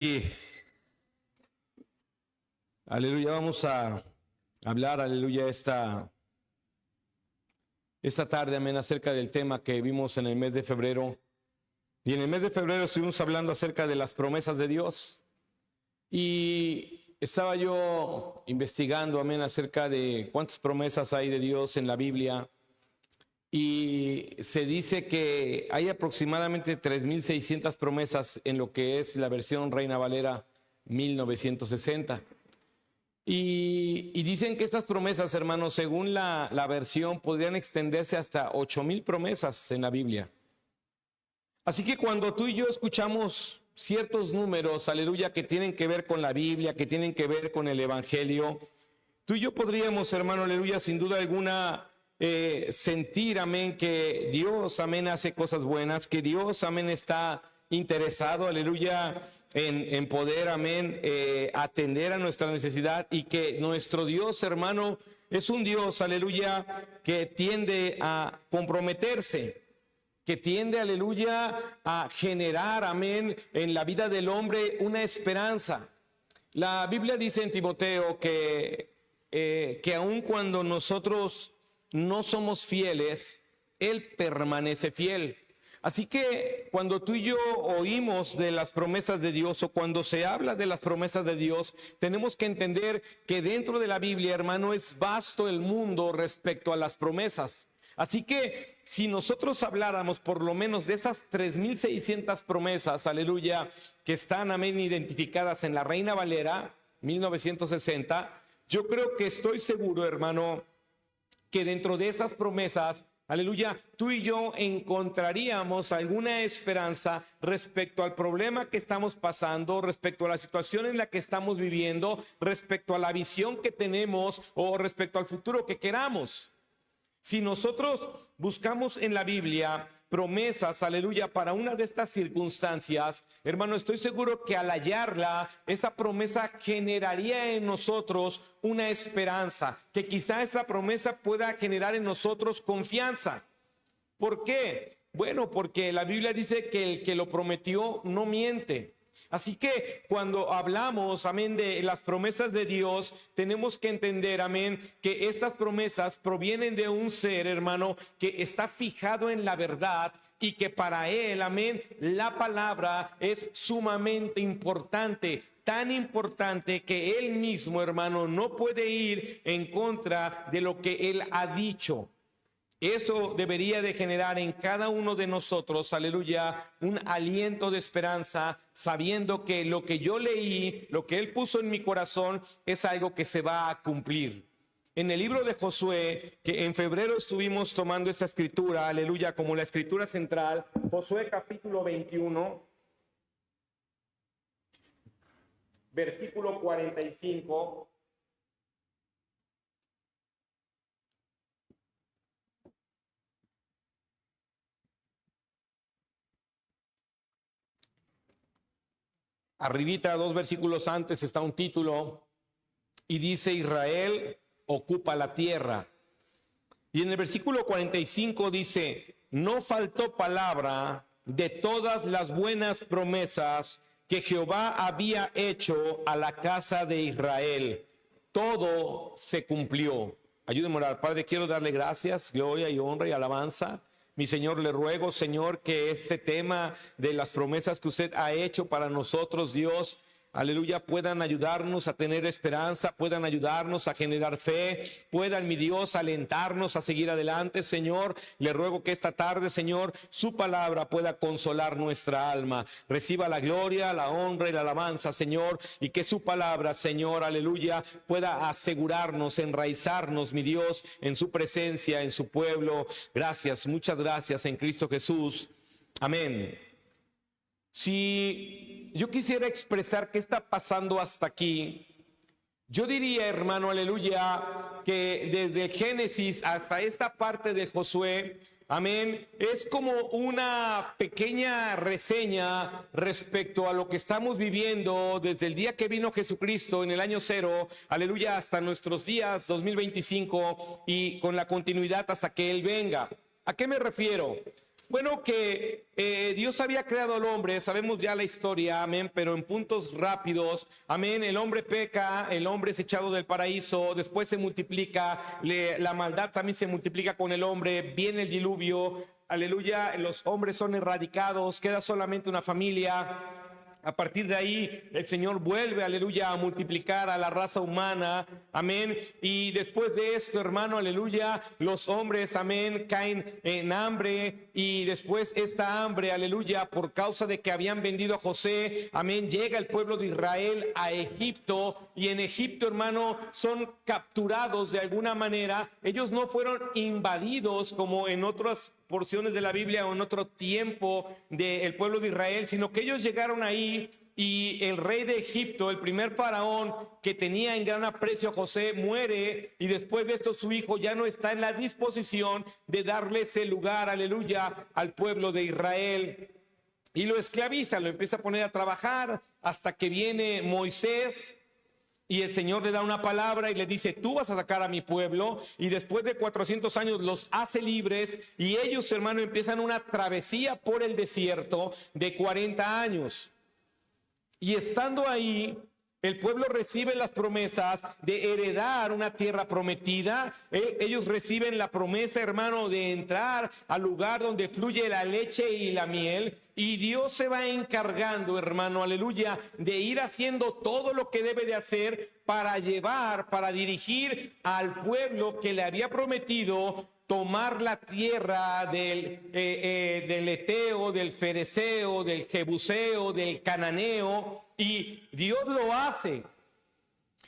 Y aleluya, vamos a hablar, aleluya, esta tarde, amén, acerca del tema que vimos en el mes de febrero. Y en el mes de febrero estuvimos hablando acerca de las promesas de Dios. Y estaba yo investigando, amén, acerca de cuántas promesas hay de Dios en la Biblia. Y se dice que hay aproximadamente 3,600 promesas en lo que es la versión Reina Valera 1960. Y dicen que estas promesas, hermanos, según la versión, podrían extenderse hasta 8,000 promesas en la Biblia. Así que cuando tú y yo escuchamos ciertos números, aleluya, que tienen que ver con la Biblia, que tienen que ver con el Evangelio, tú y yo podríamos, hermano, aleluya, sin duda alguna, sentir, amén, que Dios, amén, hace cosas buenas, que Dios, amén, está interesado, aleluya, en poder, amén, atender a nuestra necesidad, y que nuestro Dios, hermano, es un Dios, aleluya, que tiende a comprometerse, que tiende, aleluya, a generar, amén, en la vida del hombre una esperanza. La Biblia dice en Timoteo que aun cuando nosotros no somos fieles, Él permanece fiel. Así que cuando tú y yo oímos de las promesas de Dios, o cuando se habla de las promesas de Dios, tenemos que entender que dentro de la Biblia, hermano, es vasto el mundo respecto a las promesas. Así que si nosotros habláramos por lo menos de esas 3,600 promesas, aleluya, que están, amén, identificadas en la Reina Valera 1960, yo creo que estoy seguro, hermano, que dentro de esas promesas, aleluya, tú y yo encontraríamos alguna esperanza respecto al problema que estamos pasando, respecto a la situación en la que estamos viviendo, respecto a la visión que tenemos o respecto al futuro que queramos. Si nosotros buscamos en la Biblia promesas, aleluya, para una de estas circunstancias, hermano, estoy seguro que al hallarla, esa promesa generaría en nosotros una esperanza, que quizá esa promesa pueda generar en nosotros confianza. ¿Por qué? Bueno, porque la Biblia dice que el que lo prometió no miente. Así que cuando hablamos, amén, de las promesas de Dios, tenemos que entender, amén, que estas promesas provienen de un ser, hermano, que está fijado en la verdad, y que para él, amén, la palabra es sumamente importante, tan importante que él mismo, hermano, no puede ir en contra de lo que él ha dicho. Eso debería de generar en cada uno de nosotros, aleluya, un aliento de esperanza, sabiendo que lo que yo leí, lo que Él puso en mi corazón, es algo que se va a cumplir. En el libro de Josué, que en febrero estuvimos tomando esa escritura, aleluya, como la escritura central, Josué capítulo 21, versículo 45. Arribita, 2 versículos antes, está un título y dice: Israel ocupa la tierra. Y en el versículo 45 dice: no faltó palabra de todas las buenas promesas que Jehová había hecho a la casa de Israel. Todo se cumplió. Ayúdenme a orar. Padre, quiero darle gracias, gloria y honra y alabanza. Mi Señor, le ruego, Señor, que este tema de las promesas que usted ha hecho para nosotros, Dios, aleluya, puedan ayudarnos a tener esperanza, puedan ayudarnos a generar fe, puedan, mi Dios, alentarnos a seguir adelante. Señor, le ruego que esta tarde, Señor, su palabra pueda consolar nuestra alma. Reciba la gloria, la honra y la alabanza, Señor, y que su palabra, Señor, aleluya, pueda asegurarnos, enraizarnos, mi Dios, en su presencia, en su pueblo. Gracias, muchas gracias en Cristo Jesús. Amén. Si yo quisiera expresar qué está pasando hasta aquí, yo diría, hermano, aleluya, que desde Génesis hasta esta parte de Josué, amén, es como una pequeña reseña respecto a lo que estamos viviendo desde el día que vino Jesucristo en el año 0, aleluya, hasta nuestros días 2025, y con la continuidad hasta que Él venga. ¿A qué me refiero? Bueno, que Dios había creado al hombre, sabemos ya la historia, amén, pero en puntos rápidos, amén. El hombre peca, el hombre es echado del paraíso, después se multiplica, la maldad también se multiplica con el hombre, viene el diluvio, aleluya, los hombres son erradicados, queda solamente una familia. A partir de ahí, el Señor vuelve, aleluya, a multiplicar a la raza humana, amén. Y después de esto, hermano, aleluya, los hombres, amén, caen en hambre. Y después esta hambre, aleluya, por causa de que habían vendido a José, amén, llega el pueblo de Israel a Egipto. Y en Egipto, hermano, son capturados de alguna manera. Ellos no fueron invadidos como en otras porciones de la Biblia o en otro tiempo del pueblo de Israel, sino que ellos llegaron ahí y el rey de Egipto, el primer faraón que tenía en gran aprecio a José, muere, y después de esto su hijo ya no está en la disposición de darle ese lugar, aleluya, al pueblo de Israel, y lo esclaviza, lo empieza a poner a trabajar hasta que viene Moisés. Y el Señor le da una palabra y le dice, tú vas a sacar a mi pueblo. Y después de 400 años los hace libres. Y ellos, hermano, empiezan una travesía por el desierto de 40 años. Y estando ahí, el pueblo recibe las promesas de heredar una tierra prometida. Ellos reciben la promesa, hermano, de entrar al lugar donde fluye la leche y la miel. Y Dios se va encargando, hermano, aleluya, de ir haciendo todo lo que debe de hacer para llevar, para dirigir al pueblo que le había prometido tomar la tierra del Eteo, del Fereceo, del Jebuseo, del Cananeo, y Dios lo hace.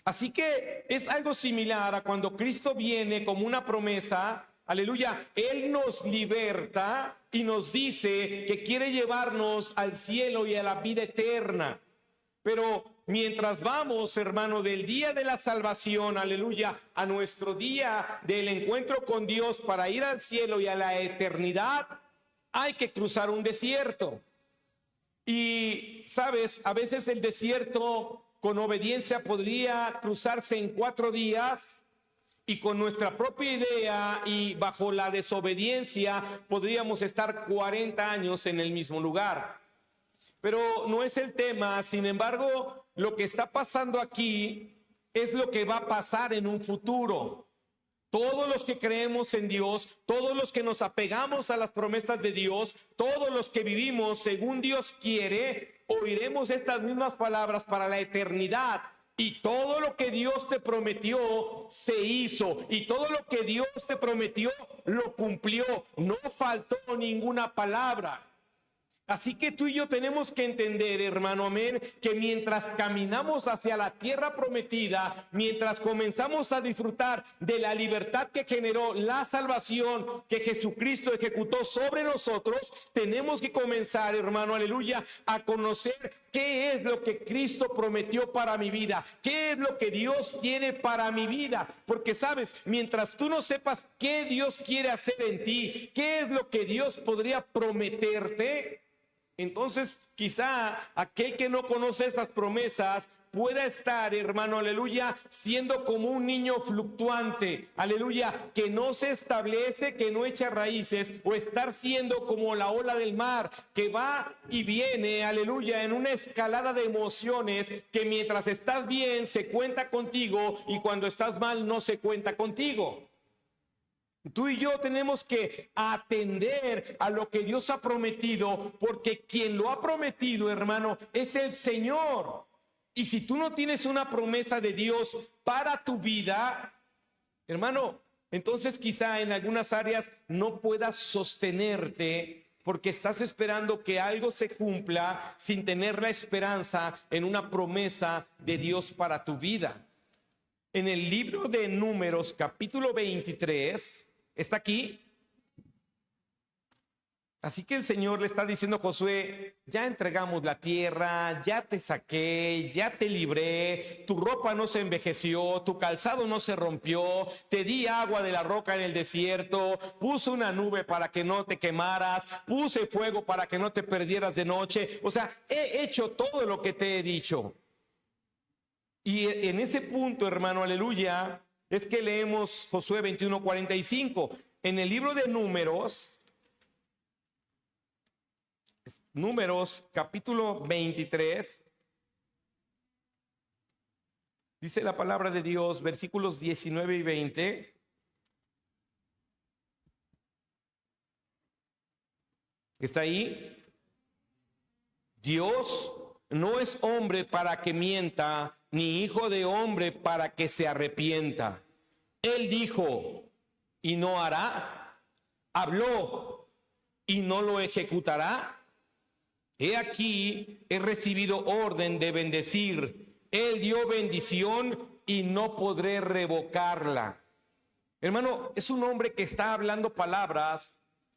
Así que es algo similar a cuando Cristo viene como una promesa. Aleluya, Él nos liberta y nos dice que quiere llevarnos al cielo y a la vida eterna. Pero mientras vamos, hermano, del día de la salvación, aleluya, a nuestro día del encuentro con Dios para ir al cielo y a la eternidad, hay que cruzar un desierto. Y, ¿sabes? A veces el desierto con obediencia podría cruzarse en 4 días. Y con nuestra propia idea y bajo la desobediencia podríamos estar 40 años en el mismo lugar. Pero no es el tema. Sin embargo, lo que está pasando aquí es lo que va a pasar en un futuro. Todos los que creemos en Dios, todos los que nos apegamos a las promesas de Dios, todos los que vivimos según Dios quiere, oiremos estas mismas palabras para la eternidad. Y todo lo que Dios te prometió se hizo. Y todo lo que Dios te prometió lo cumplió. No faltó ninguna palabra. Así que tú y yo tenemos que entender, hermano, amén, que mientras caminamos hacia la tierra prometida, mientras comenzamos a disfrutar de la libertad que generó la salvación que Jesucristo ejecutó sobre nosotros, tenemos que comenzar, hermano, aleluya, a conocer qué es lo que Cristo prometió para mi vida, qué es lo que Dios tiene para mi vida. Porque sabes, mientras tú no sepas qué Dios quiere hacer en ti, qué es lo que Dios podría prometerte, entonces quizá aquel que no conoce estas promesas pueda estar, hermano, aleluya, siendo como un niño fluctuante, aleluya, que no se establece, que no echa raíces, o estar siendo como la ola del mar, que va y viene, aleluya, en una escalada de emociones, que mientras estás bien se cuenta contigo y cuando estás mal no se cuenta contigo. Tú y yo tenemos que atender a lo que Dios ha prometido, porque quien lo ha prometido, hermano, es el Señor. Y si tú no tienes una promesa de Dios para tu vida, hermano, entonces quizá en algunas áreas no puedas sostenerte, porque estás esperando que algo se cumpla sin tener la esperanza en una promesa de Dios para tu vida. En el libro de Números, capítulo 23, está aquí. Así que el Señor le está diciendo a Josué, ya entregamos la tierra, ya te saqué, ya te libré, tu ropa no se envejeció, tu calzado no se rompió, te di agua de la roca en el desierto, puse una nube para que no te quemaras, puse fuego para que no te perdieras de noche. O sea, he hecho todo lo que te he dicho. Y en ese punto, hermano, aleluya, es que leemos Josué 21:45. En el libro de Números, Números capítulo 23. Dice la palabra de Dios, versículos 19 y 20. ¿Está ahí? Dios no es hombre para que mienta, ni hijo de hombre para que se arrepienta. Él dijo y no hará, habló y no lo ejecutará. He aquí, he recibido orden de bendecir. Él dio bendición y no podré revocarla. Hermano, es un hombre que está hablando palabras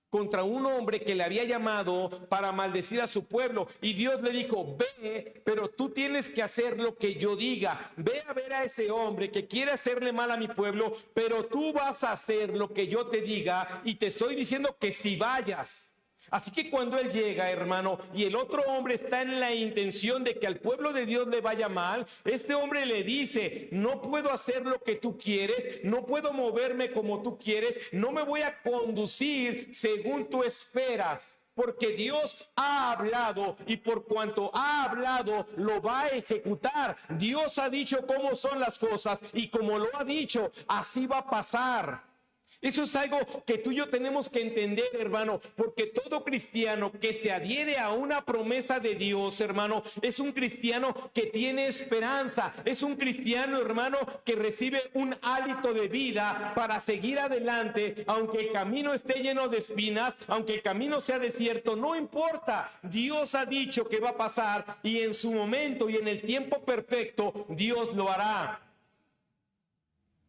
contra un hombre que le había llamado para maldecir a su pueblo. Y Dios le dijo, ve, pero tú tienes que hacer lo que yo diga. Ve a ver a ese hombre que quiere hacerle mal a mi pueblo, pero tú vas a hacer lo que yo te diga y te estoy diciendo que si vayas. Así que cuando él llega, hermano, y el otro hombre está en la intención de que al pueblo de Dios le vaya mal, este hombre le dice, no puedo hacer lo que tú quieres, no puedo moverme como tú quieres, no me voy a conducir según tú esperas. Porque Dios ha hablado y por cuanto ha hablado lo va a ejecutar. Dios ha dicho cómo son las cosas y como lo ha dicho, así va a pasar. Eso es algo que tú y yo tenemos que entender, hermano, porque todo cristiano que se adhiere a una promesa de Dios, hermano, es un cristiano que tiene esperanza, es un cristiano, hermano, que recibe un hálito de vida para seguir adelante, aunque el camino esté lleno de espinas, aunque el camino sea desierto, no importa, Dios ha dicho que va a pasar y en su momento y en el tiempo perfecto, Dios lo hará.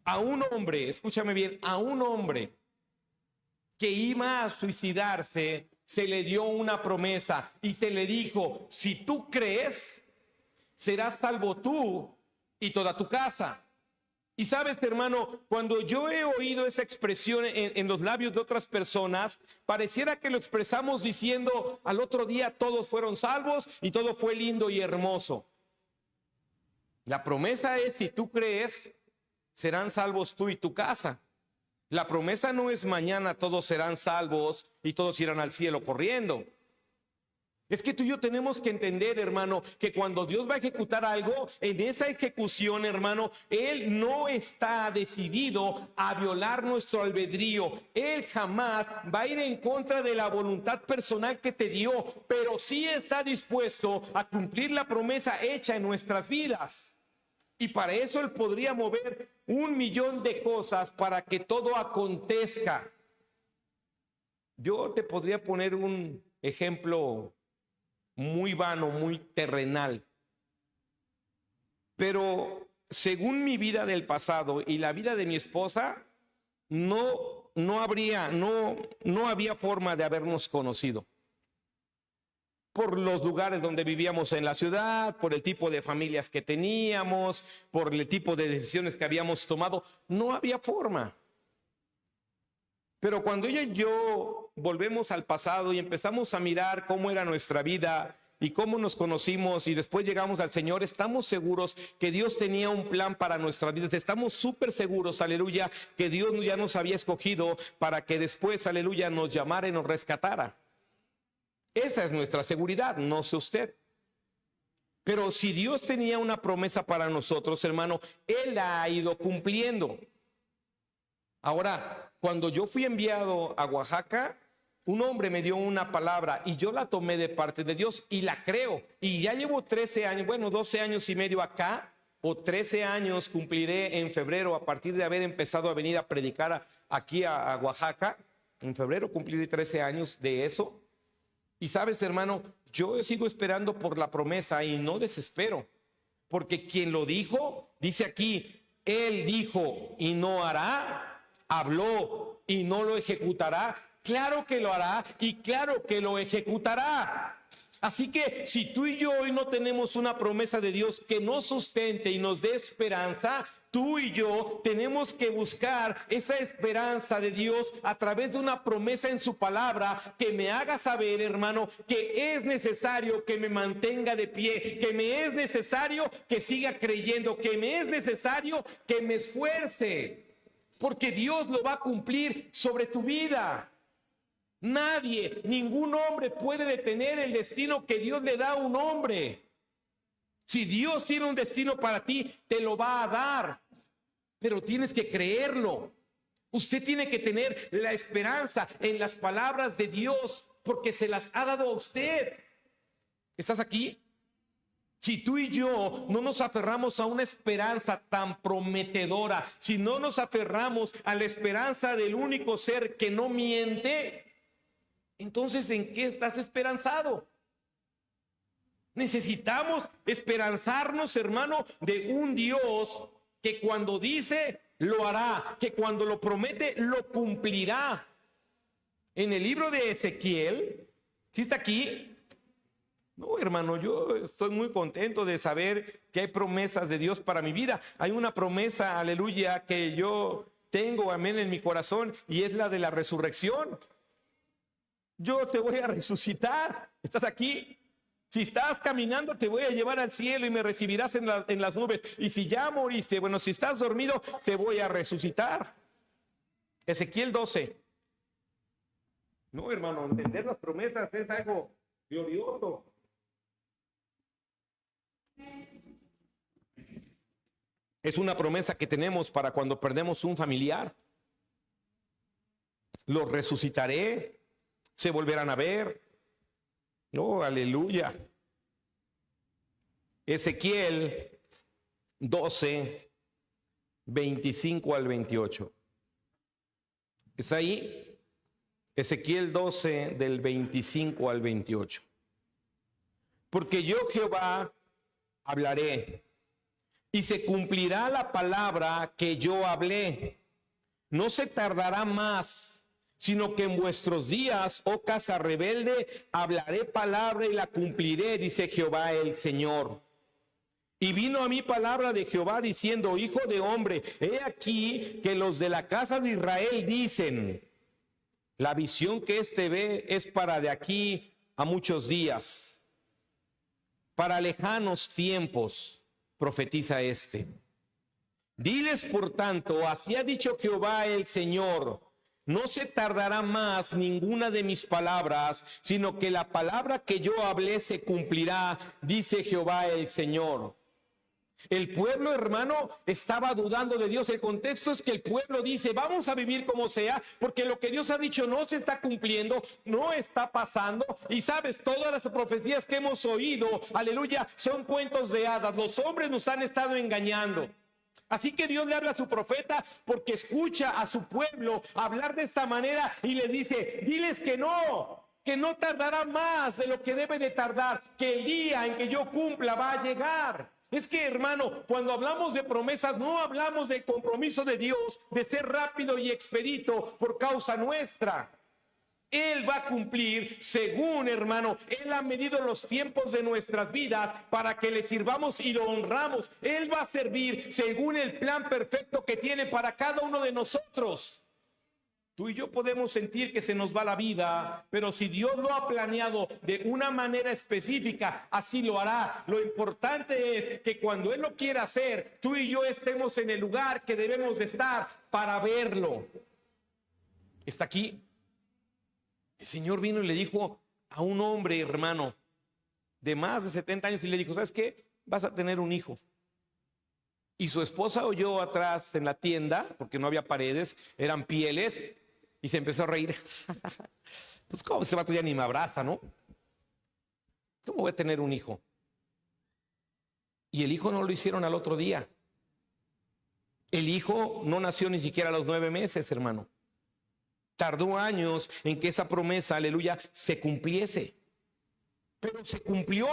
A un hombre, escúchame bien, a un hombre que iba a suicidarse, se le dio una promesa y se le dijo, si tú crees, serás salvo tú y toda tu casa. Y sabes, hermano, cuando yo he oído esa expresión en los labios de otras personas, pareciera que lo expresamos diciendo, al otro día todos fueron salvos y todo fue lindo y hermoso. La promesa es, si tú crees, serán salvos tú y tu casa. La promesa no es mañana todos serán salvos y todos irán al cielo corriendo. Es que tú y yo tenemos que entender, hermano, que cuando Dios va a ejecutar algo, en esa ejecución, hermano, Él no está decidido a violar nuestro albedrío. Él jamás va a ir en contra de la voluntad personal que te dio, pero sí está dispuesto a cumplir la promesa hecha en nuestras vidas. Y para eso Él podría mover 1,000,000 de cosas para que todo acontezca. Yo te podría poner un ejemplo muy vano, muy terrenal. Pero según mi vida del pasado y la vida de mi esposa, no había forma de habernos conocido. Por los lugares donde vivíamos en la ciudad, por el tipo de familias que teníamos, por el tipo de decisiones que habíamos tomado, no había forma. Pero cuando ella y yo volvemos al pasado y empezamos a mirar cómo era nuestra vida y cómo nos conocimos y después llegamos al Señor, estamos seguros que Dios tenía un plan para nuestras vidas. Estamos súper seguros, aleluya, que Dios ya nos había escogido para que después, aleluya, nos llamara y nos rescatara. Esa es nuestra seguridad, no sé usted. Pero si Dios tenía una promesa para nosotros, hermano, Él la ha ido cumpliendo. Ahora, cuando yo fui enviado a Oaxaca, un hombre me dio una palabra y yo la tomé de parte de Dios y la creo. Y ya llevo 13 años, bueno, 12 años y medio acá, o 13 años cumpliré en febrero a partir de haber empezado a venir a predicar aquí a Oaxaca. En febrero cumpliré 13 años de eso. Y sabes, hermano, yo sigo esperando por la promesa y no desespero, porque quien lo dijo, dice aquí, Él dijo y no hará, habló y no lo ejecutará. Claro que lo hará y claro que lo ejecutará. Así que si tú y yo hoy no tenemos una promesa de Dios que nos sustente y nos dé esperanza, tú y yo tenemos que buscar esa esperanza de Dios a través de una promesa en su palabra que me haga saber, hermano, que es necesario que me mantenga de pie, que me es necesario que siga creyendo, que me es necesario que me esfuerce, porque Dios lo va a cumplir sobre tu vida. Nadie, ningún hombre puede detener el destino que Dios le da a un hombre. Si Dios tiene un destino para ti, te lo va a dar, pero tienes que creerlo. Usted tiene que tener la esperanza en las palabras de Dios, porque se las ha dado a usted. ¿Estás aquí? Si tú y yo no nos aferramos a una esperanza tan prometedora, si no nos aferramos a la esperanza del único ser que no miente, entonces ¿en qué estás esperanzado? Necesitamos esperanzarnos, hermano, de un Dios que cuando dice, lo hará, que cuando lo promete, lo cumplirá. En el libro de Ezequiel, ¿sí está aquí? No, hermano, yo estoy muy contento de saber que hay promesas de Dios para mi vida. Hay una promesa, aleluya, que yo tengo, amén, en mi corazón, y es la de la resurrección. Yo te voy a resucitar. ¿Estás aquí? Si estás caminando, te voy a llevar al cielo y me recibirás en las nubes. Y si ya moriste, bueno, si estás dormido, te voy a resucitar. Ezequiel 12. No, hermano, entender las promesas es algo glorioso. Es una promesa que tenemos para cuando perdemos un familiar. Los resucitaré, se volverán a ver. Oh, aleluya. Ezequiel 12, 25 al 28. ¿Está ahí? Ezequiel 12, del 25 al 28. Porque yo, Jehová, hablaré, y se cumplirá la palabra que yo hablé. No se tardará más, sino que en vuestros días, oh casa rebelde, hablaré palabra y la cumpliré, dice Jehová el Señor. Y vino a mí palabra de Jehová diciendo, hijo de hombre, he aquí que los de la casa de Israel dicen, la visión que éste ve es para de aquí a muchos días, para lejanos tiempos, profetiza este. Diles por tanto, así ha dicho Jehová el Señor, no se tardará más ninguna de mis palabras, sino que la palabra que yo hablé se cumplirá, dice Jehová el Señor. El pueblo, hermano, estaba dudando de Dios. El contexto es que el pueblo dice, vamos a vivir como sea, porque lo que Dios ha dicho no se está cumpliendo, no está pasando. Y sabes, todas las profecías que hemos oído, aleluya, son cuentos de hadas. Los hombres nos han estado engañando. Así que Dios le habla a su profeta porque escucha a su pueblo hablar de esta manera y le dice, diles que no tardará más de lo que debe de tardar, que el día en que yo cumpla va a llegar. Es que, hermano, cuando hablamos de promesas, no hablamos del compromiso de Dios de ser rápido y expedito por causa nuestra. Él va a cumplir según, hermano, Él ha medido los tiempos de nuestras vidas para que le sirvamos y lo honramos. Él va a servir según el plan perfecto que tiene para cada uno de nosotros. Tú y yo podemos sentir que se nos va la vida, pero si Dios lo ha planeado de una manera específica, así lo hará. Lo importante es que cuando Él lo quiera hacer, tú y yo estemos en el lugar que debemos de estar para verlo. ¿Está aquí? El Señor vino y le dijo a un hombre, hermano, de más de 70 años y le dijo, ¿sabes qué? Vas a tener un hijo. Y su esposa oyó atrás en la tienda, porque no había paredes, eran pieles, y se empezó a reír. Pues cómo ese vato ya ni me abraza, ¿no? ¿Cómo voy a tener un hijo? Y el hijo no lo hicieron al otro día. El hijo no nació ni siquiera a los 9 meses, hermano. Tardó años en que esa promesa, aleluya, se cumpliese. Pero se cumplió,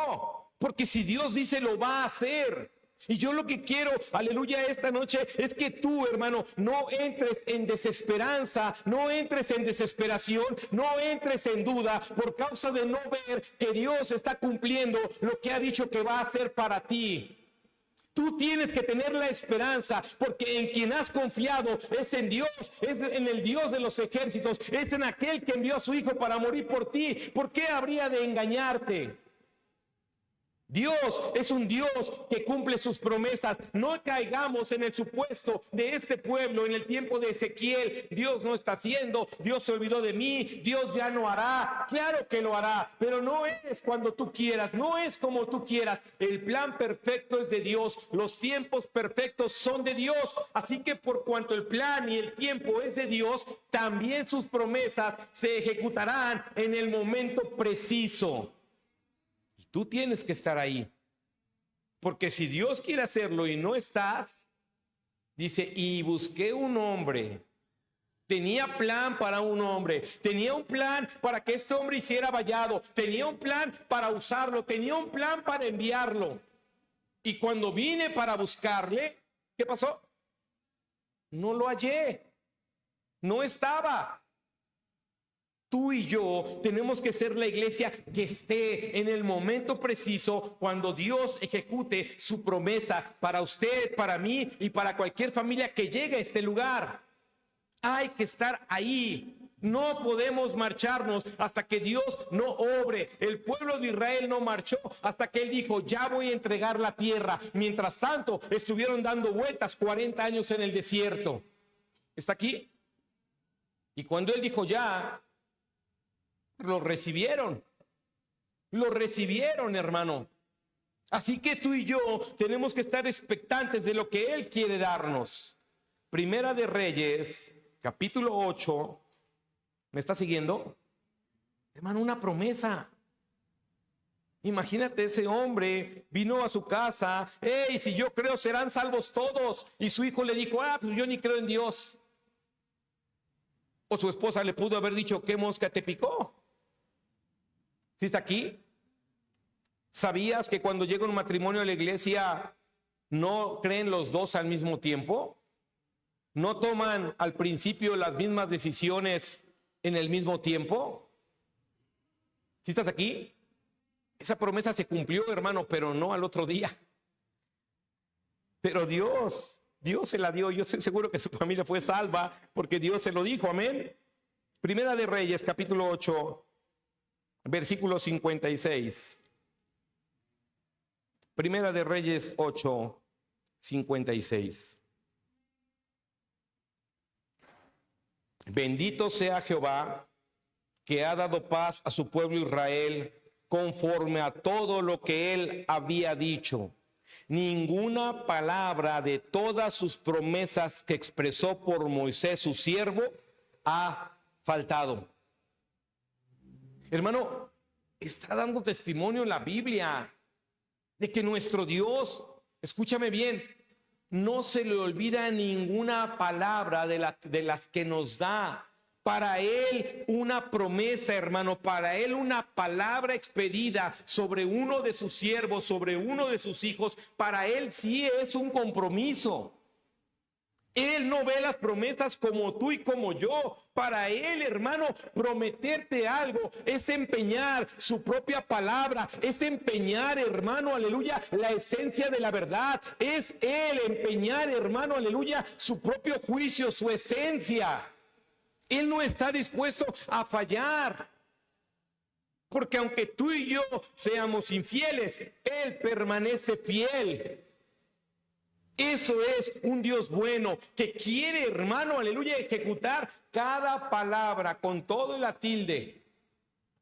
porque si Dios dice lo va a hacer. Y yo lo que quiero, aleluya, esta noche es que tú, hermano, no entres en desesperanza, no entres en desesperación, no entres en duda por causa de no ver que Dios está cumpliendo lo que ha dicho que va a hacer para ti. Tú tienes que tener la esperanza, porque en quien has confiado es en Dios, es en el Dios de los ejércitos, es en aquel que envió a su Hijo para morir por ti. ¿Por qué habría de engañarte? Dios es un Dios que cumple sus promesas. No caigamos en el supuesto de este pueblo en el tiempo de Ezequiel. Dios no está haciendo, Dios se olvidó de mí, Dios ya no hará. Claro que lo hará, pero no es cuando tú quieras, no es como tú quieras. El plan perfecto es de Dios, los tiempos perfectos son de Dios. Así que por cuanto el plan y el tiempo es de Dios, también sus promesas se ejecutarán en el momento preciso. Tú tienes que estar ahí, porque si Dios quiere hacerlo y no estás, dice, y busqué un hombre. Tenía plan para un hombre, tenía un plan para que este hombre hiciera vallado, tenía un plan para usarlo, tenía un plan para enviarlo. Y cuando vine para buscarle, ¿qué pasó? No lo hallé, no estaba. Tú y yo tenemos que ser la iglesia que esté en el momento preciso cuando Dios ejecute su promesa para usted, para mí y para cualquier familia que llegue a este lugar. Hay que estar ahí. No podemos marcharnos hasta que Dios no obre. El pueblo de Israel no marchó hasta que él dijo, ya voy a entregar la tierra. Mientras tanto, estuvieron dando vueltas 40 años en el desierto. ¿Está aquí? Y cuando él dijo ya, lo recibieron, hermano. Así que tú y yo tenemos que estar expectantes de lo que Él quiere darnos. Primera de Reyes, capítulo 8. ¿Me está siguiendo? Hermano, una promesa. Imagínate, ese hombre vino a su casa, hey, si yo creo serán salvos todos. Y su hijo le dijo, pues yo ni creo en Dios. O su esposa le pudo haber dicho, ¿qué mosca te picó? ¿Sí está aquí? ¿Sabías que cuando llega un matrimonio a la iglesia no creen los dos al mismo tiempo? ¿No toman al principio las mismas decisiones en el mismo tiempo? ¿Sí estás aquí? Esa promesa se cumplió, hermano, pero no al otro día. Pero Dios se la dio. Yo estoy seguro que su familia fue salva porque Dios se lo dijo, amén. Primera de Reyes, capítulo 8. Versículo 56. Primera de Reyes 8, 56. Bendito sea Jehová, que ha dado paz a su pueblo Israel, conforme a todo lo que él había dicho. Ninguna palabra de todas sus promesas que expresó por Moisés su siervo ha faltado. Hermano, está dando testimonio en la Biblia de que nuestro Dios, escúchame bien, no se le olvida ninguna palabra de las que nos da. Para Él una promesa, hermano, para Él una palabra expedida sobre uno de sus siervos, sobre uno de sus hijos, para Él sí es un compromiso. Él no ve las promesas como tú y como yo. Para Él, hermano, prometerte algo es empeñar su propia palabra, es empeñar, hermano, aleluya, la esencia de la verdad. Es Él empeñar, hermano, aleluya, su propio juicio, su esencia. Él no está dispuesto a fallar. Porque aunque tú y yo seamos infieles, Él permanece fiel. Eso es un Dios bueno que quiere, hermano, aleluya, ejecutar cada palabra con todo la tilde.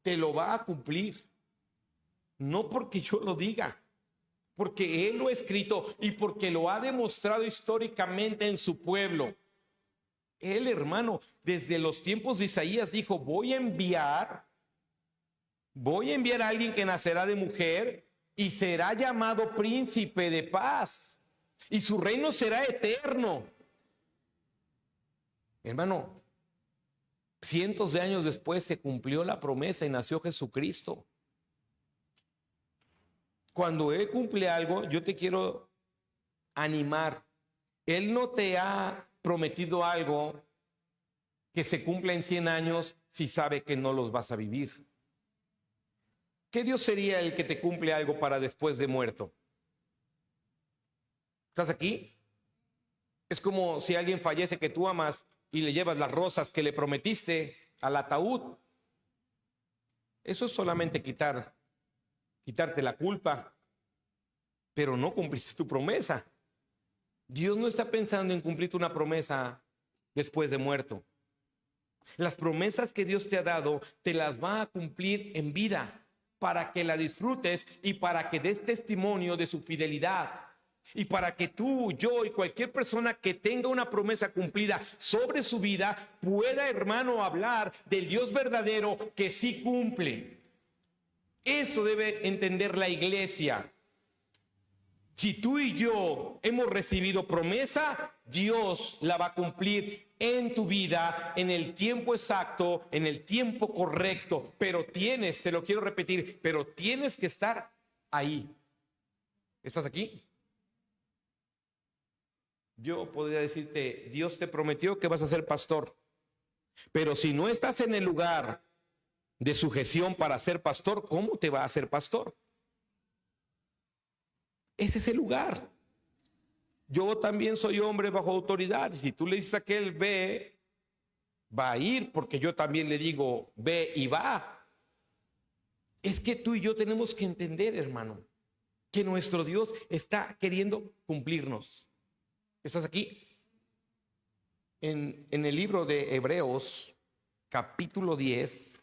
Te lo va a cumplir. No porque yo lo diga, porque Él lo ha escrito y porque lo ha demostrado históricamente en su pueblo. Él, hermano, desde los tiempos de Isaías dijo, voy a enviar a alguien que nacerá de mujer y será llamado príncipe de paz. Y su reino será eterno. Hermano, cientos de años después se cumplió la promesa y nació Jesucristo. Cuando Él cumple algo, yo te quiero animar. Él no te ha prometido algo que se cumpla en 100 años si sabe que no los vas a vivir. ¿Qué Dios sería el que te cumple algo para después de muerto? ¿Estás aquí? Es como si alguien fallece que tú amas y le llevas las rosas que le prometiste al ataúd. Eso es solamente quitarte la culpa. pero no cumpliste tu promesa. Dios no está pensando en cumplirte una promesa después de muerto. Las promesas que Dios te ha dado, te las va a cumplir en vida, para que la disfrutes y para que des testimonio de su fidelidad. Y para que tú, yo y cualquier persona que tenga una promesa cumplida sobre su vida, pueda, hermano, hablar del Dios verdadero que sí cumple. Eso debe entender la iglesia. Si tú y yo hemos recibido promesa, Dios la va a cumplir en tu vida, en el tiempo exacto, en el tiempo correcto. Pero tienes, te lo quiero repetir, pero tienes que estar ahí. ¿Estás aquí? Yo podría decirte, Dios te prometió que vas a ser pastor. Pero si no estás en el lugar de sujeción para ser pastor, ¿cómo te va a hacer pastor? Ese es el lugar. Yo también soy hombre bajo autoridad. Si tú le dices a aquel ve, va a ir, porque yo también le digo ve y va. Es que tú y yo tenemos que entender, hermano, que nuestro Dios está queriendo cumplirnos. ¿Estás aquí? En el libro de Hebreos, capítulo 10.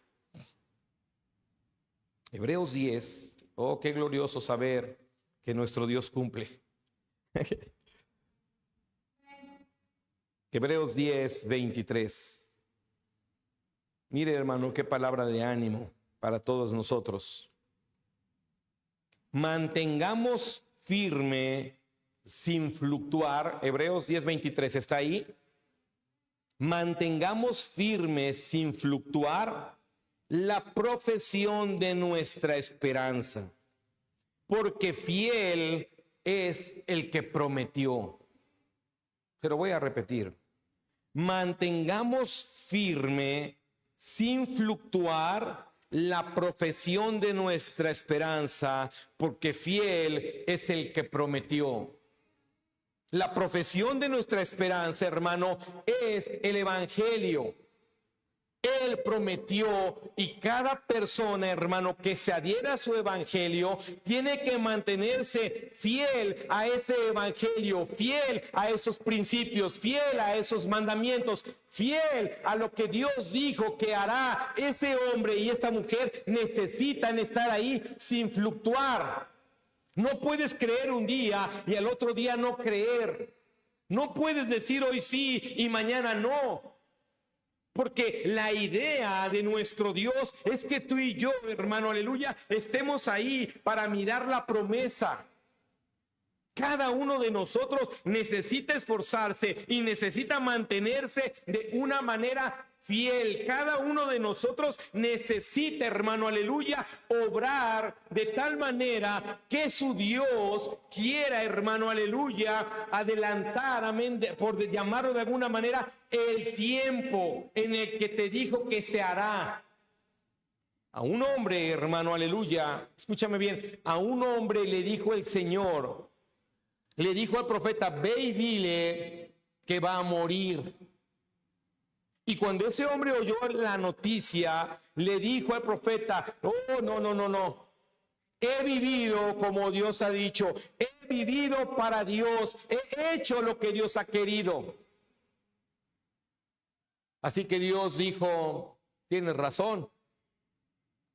Hebreos 10. Oh, qué glorioso saber que nuestro Dios cumple. Hebreos 10, 23. Mire, hermano, qué palabra de ánimo para todos nosotros. Mantengamos firme sin fluctuar. Hebreos 10, 23, ¿está ahí? Mantengamos firme sin fluctuar la profesión de nuestra esperanza, porque fiel es el que prometió. Pero voy a repetir. Mantengamos firme, sin fluctuar, la profesión de nuestra esperanza, porque fiel es el que prometió. La profesión de nuestra esperanza, hermano, es el evangelio. Él prometió, y cada persona, hermano, que se adhiera a su evangelio, tiene que mantenerse fiel a ese evangelio, fiel a esos principios, fiel a esos mandamientos, fiel a lo que Dios dijo que hará. Ese hombre y esta mujer necesitan estar ahí sin fluctuar. No puedes creer un día y al otro día no creer. No puedes decir hoy sí y mañana no. Porque la idea de nuestro Dios es que tú y yo, hermano, aleluya, estemos ahí para mirar la promesa. Cada uno de nosotros necesita esforzarse y necesita mantenerse de una manera fiel. Cada uno de nosotros necesita, hermano, aleluya, obrar de tal manera que su Dios quiera, hermano, aleluya, adelantar, amén, por llamarlo de alguna manera, el tiempo en el que te dijo que se hará. A un hombre, hermano, aleluya, escúchame bien, a un hombre le dijo el Señor, le dijo al profeta, ve y dile que va a morir. Y cuando ese hombre oyó la noticia, le dijo al profeta, oh, no. He vivido como Dios ha dicho, he vivido para Dios, he hecho lo que Dios ha querido. Así que Dios dijo, tienes razón,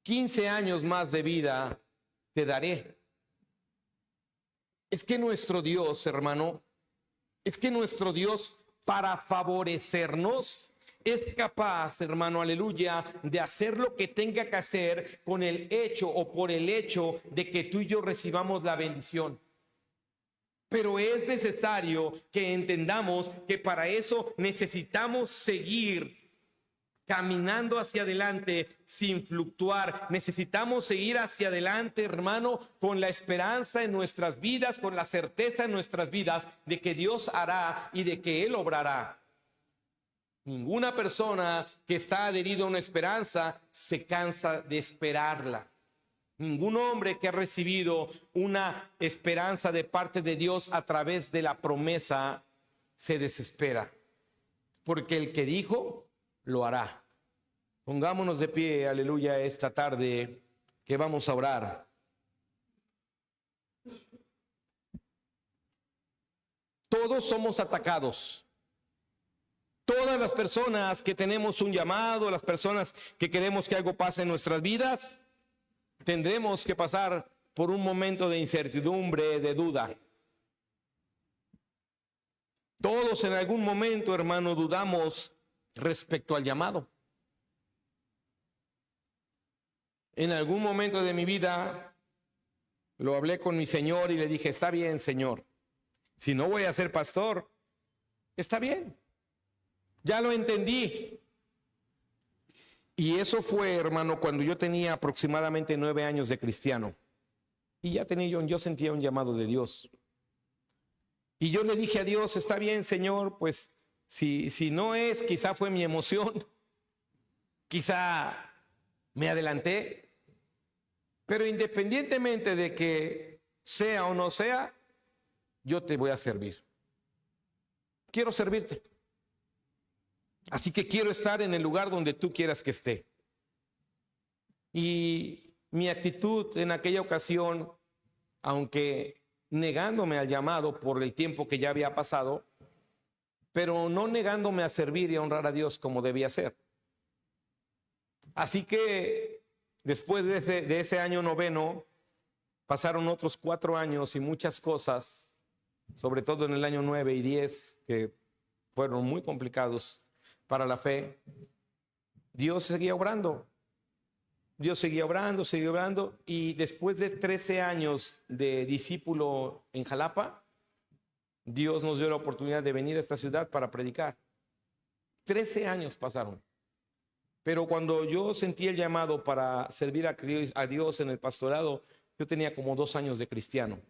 15 años más de vida te daré. Es que nuestro Dios, hermano, es que nuestro Dios, para favorecernos, es capaz, hermano, aleluya, de hacer lo que tenga que hacer con el hecho o por el hecho de que tú y yo recibamos la bendición. Pero es necesario que entendamos que para eso necesitamos seguir caminando hacia adelante sin fluctuar. Necesitamos seguir hacia adelante, hermano, con la esperanza en nuestras vidas, con la certeza en nuestras vidas de que Dios hará y de que Él obrará. Ninguna persona que está adherido a una esperanza se cansa de esperarla. Ningún hombre que ha recibido una esperanza de parte de Dios a través de la promesa se desespera, porque el que dijo lo hará. Pongámonos de pie, aleluya, esta tarde que vamos a orar. Todos somos atacados. Todas las personas que tenemos un llamado, las personas que queremos que algo pase en nuestras vidas, tendremos que pasar por un momento de incertidumbre, de duda. Todos en algún momento, hermano, dudamos respecto al llamado. En algún momento de mi vida lo hablé con mi Señor y le dije, está bien, Señor, si no voy a ser pastor, está bien, ya lo entendí. Y eso fue, hermano, cuando yo tenía aproximadamente 9 años de cristiano. Y ya yo sentía un llamado de Dios. Y yo le dije a Dios, está bien, Señor, pues si no es, quizá fue mi emoción, quizá me adelanté, pero independientemente de que sea o no sea, yo te voy a servir. Quiero servirte. Así que quiero estar en el lugar donde tú quieras que esté. Y mi actitud en aquella ocasión, aunque negándome al llamado por el tiempo que ya había pasado, pero no negándome a servir y a honrar a Dios como debía ser. Así que después de ese año noveno, pasaron otros 4 años y muchas cosas, sobre todo en el año 9 y 10, que fueron muy complicados para la fe. Dios seguía obrando. Dios seguía obrando, y después de 13 años de discípulo en Jalapa, Dios nos dio la oportunidad de venir a esta ciudad para predicar. 13 años pasaron. Pero cuando yo sentí el llamado para servir a Dios en el pastorado, yo tenía como 2 años de cristiano.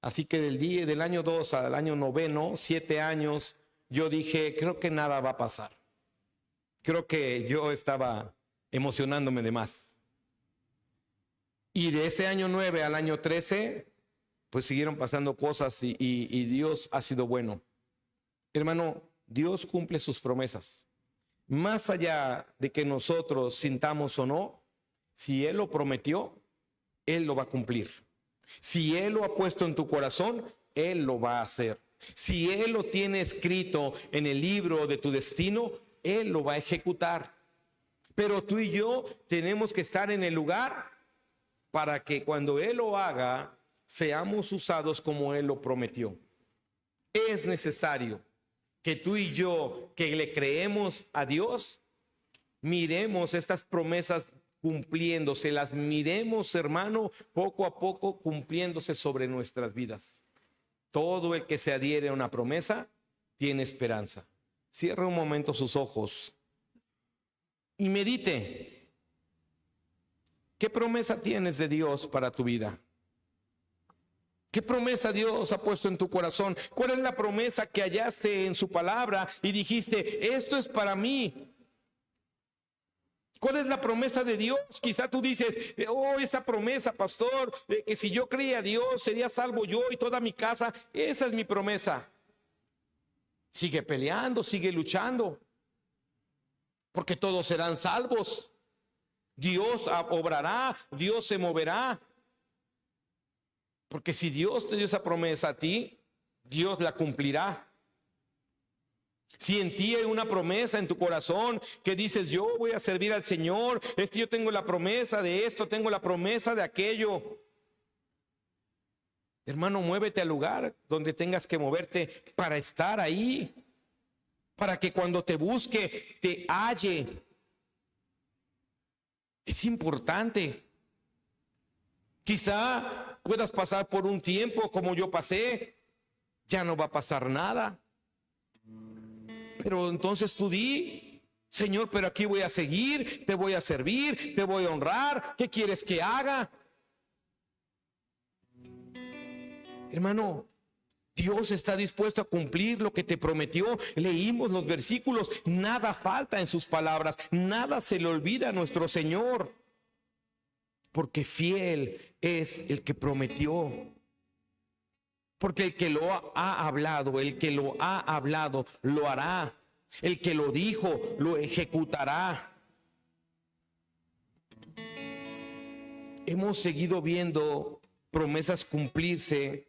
Así que del año 2 al año noveno, 7 años, yo dije, creo que nada va a pasar. Creo que yo estaba emocionándome de más. Y de ese año 9 al año 13, pues siguieron pasando cosas y Dios ha sido bueno. Hermano, Dios cumple sus promesas. Más allá de que nosotros sintamos o no, si Él lo prometió, Él lo va a cumplir. Si Él lo ha puesto en tu corazón, Él lo va a hacer. Si Él lo tiene escrito en el libro de tu destino, Él lo va a ejecutar. Pero tú y yo tenemos que estar en el lugar para que cuando Él lo haga, seamos usados como Él lo prometió. Es necesario que tú y yo, que le creemos a Dios, miremos estas promesas cumpliéndose, las miremos, hermano, poco a poco cumpliéndose sobre nuestras vidas. Todo el que se adhiere a una promesa tiene esperanza. Cierre un momento sus ojos y medite. ¿Qué promesa tienes de Dios para tu vida? ¿Qué promesa Dios ha puesto en tu corazón? ¿Cuál es la promesa que hallaste en su palabra y dijiste, esto es para mí? ¿Cuál es la promesa de Dios? Quizá tú dices, oh, esa promesa, pastor, de que si yo creía a Dios, sería salvo yo y toda mi casa. Esa es mi promesa. Sigue peleando, sigue luchando, porque todos serán salvos. Dios obrará, Dios se moverá. Porque si Dios te dio esa promesa a ti, Dios la cumplirá. Si en ti hay una promesa en tu corazón que dices, yo voy a servir al Señor, es que yo tengo la promesa de esto, tengo la promesa de aquello. Hermano, muévete al lugar donde tengas que moverte para estar ahí, para que cuando te busque, te halle. Es importante. Quizá puedas pasar por un tiempo como yo pasé, ya no va a pasar nada. Pero entonces tú di, Señor, pero aquí voy a seguir, te voy a servir, te voy a honrar. ¿Qué quieres que haga? Hermano, Dios está dispuesto a cumplir lo que te prometió. Leímos los versículos, nada falta en sus palabras, nada se le olvida a nuestro Señor. Porque fiel es el que prometió. Porque el que lo ha hablado, lo hará. El que lo dijo, lo ejecutará. Hemos seguido viendo promesas cumplirse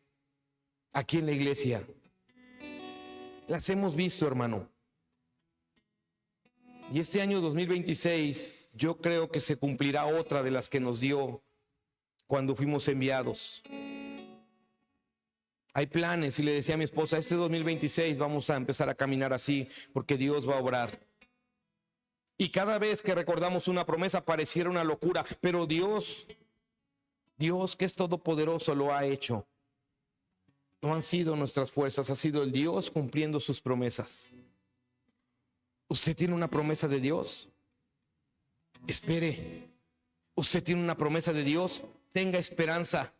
aquí en la iglesia. Las hemos visto, hermano. Y este año 2026 yo creo que se cumplirá otra de las que nos dio cuando fuimos enviados. Hay planes, y le decía a mi esposa, este 2026 vamos a empezar a caminar así, porque Dios va a obrar. Y cada vez que recordamos una promesa pareciera una locura, pero Dios que es todopoderoso, lo ha hecho. No han sido nuestras fuerzas, ha sido el Dios cumpliendo sus promesas. ¿Usted tiene una promesa de Dios? Espere. ¿Usted tiene una promesa de Dios? Tenga esperanza.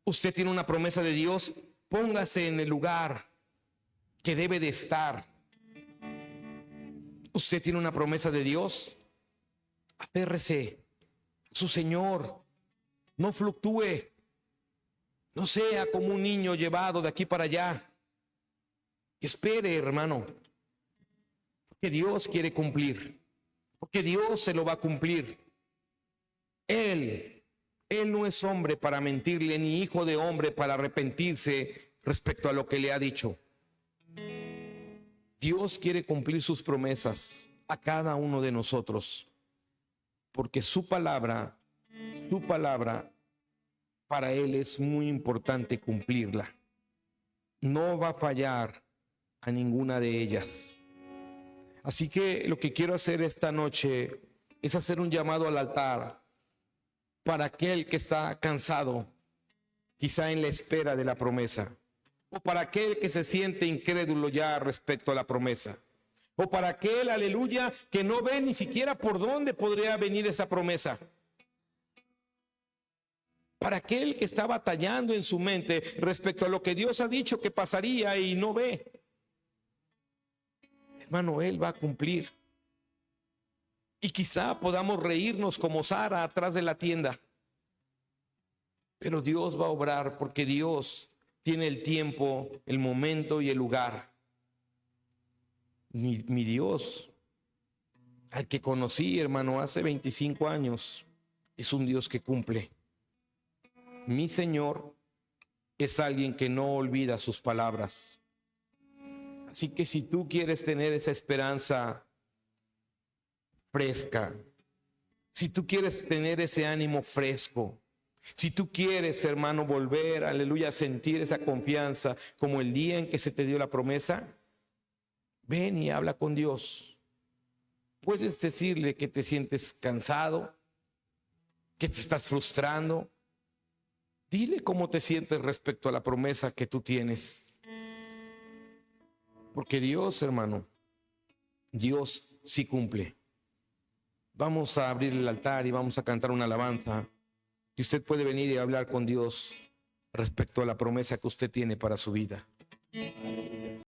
¿Usted tiene una promesa de Dios? Póngase en el lugar que debe de estar. ¿Usted tiene una promesa de Dios? Aférrese a su Señor. No fluctúe. No sea como un niño llevado de aquí para allá. Espere, hermano. Porque Dios quiere cumplir. Porque Dios se lo va a cumplir. Él no es hombre para mentirle, ni hijo de hombre para arrepentirse respecto a lo que le ha dicho. Dios quiere cumplir sus promesas a cada uno de nosotros. Porque su palabra para Él es muy importante cumplirla. No va a fallar a ninguna de ellas. Así que lo que quiero hacer esta noche es hacer un llamado al altar para aquel que está cansado, quizá en la espera de la promesa, o para aquel que se siente incrédulo ya respecto a la promesa, o para aquel, aleluya, que no ve ni siquiera por dónde podría venir esa promesa. Para aquel que está batallando en su mente respecto a lo que Dios ha dicho que pasaría y no ve. Hermano, Él va a cumplir. Y quizá podamos reírnos como Sara atrás de la tienda. Pero Dios va a obrar porque Dios tiene el tiempo, el momento y el lugar. Mi Dios, al que conocí, hermano, hace 25 años, es un Dios que cumple. Mi Señor es alguien que no olvida sus palabras. Así que si tú quieres tener esa esperanza fresca, si tú quieres tener ese ánimo fresco, si tú quieres, hermano, volver, aleluya, a sentir esa confianza como el día en que se te dio la promesa, ven y habla con Dios. Puedes decirle que te sientes cansado, que te estás frustrando. Dile cómo te sientes respecto a la promesa que tú tienes. Porque Dios, hermano, Dios sí cumple. Vamos a abrir el altar y vamos a cantar una alabanza. Y usted puede venir y hablar con Dios respecto a la promesa que usted tiene para su vida.